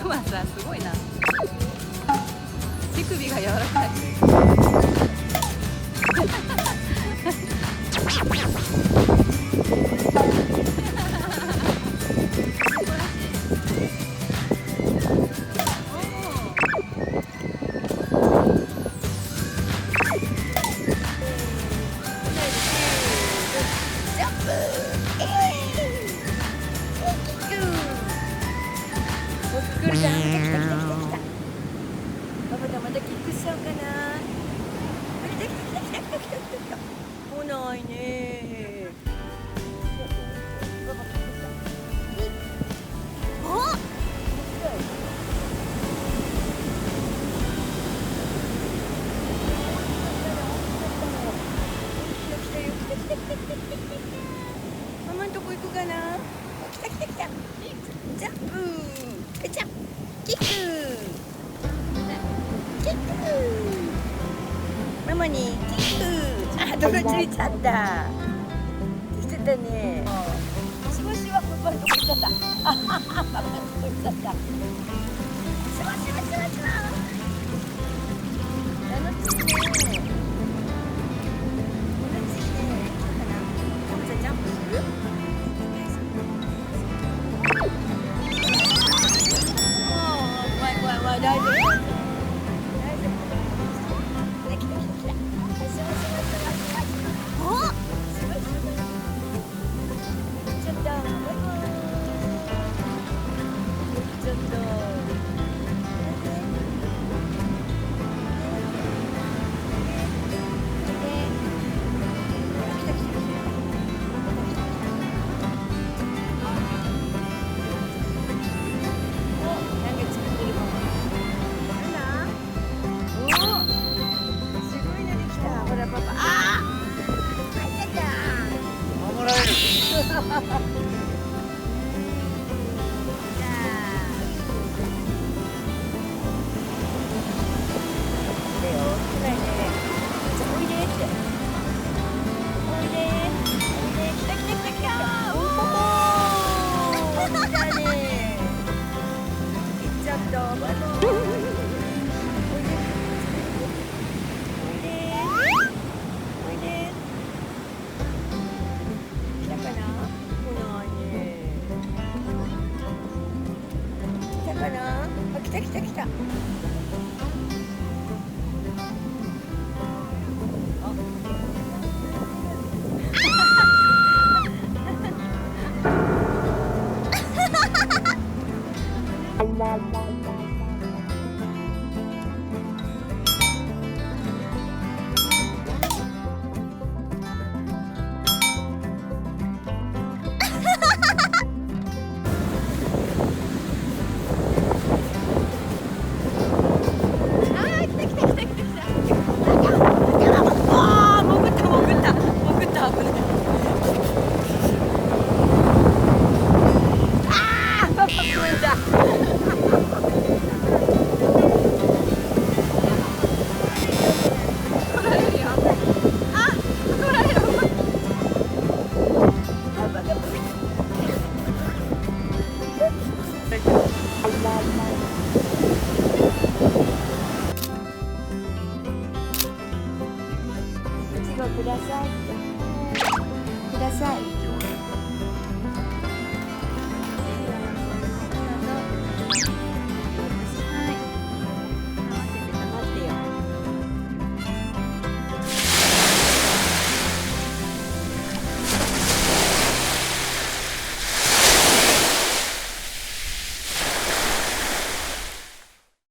クマさんすごいな。手首が柔らかい。くるちゃん、来た来た来た来た。パパとまたキックしちゃおうかな。来た来た来た来た来た来た来た来た。来ないね。パパキックした。あ？ママんとこ行くかな。来た来た来た。ジャンプ。ジャンプ。キック。キック。ママにキック。あ、泥ついちゃった。ついちゃったね。しばしばパパのとこ行っちゃった。あはは、パパのとこ行っちゃった。しばしばしばしば。楽しいね。楽しいね。そうかな。ママちゃんジャンプする？大丈夫。大丈夫。来た来た来た。あ？ちょっと。ちょっと。来た来た来た。ください。ください。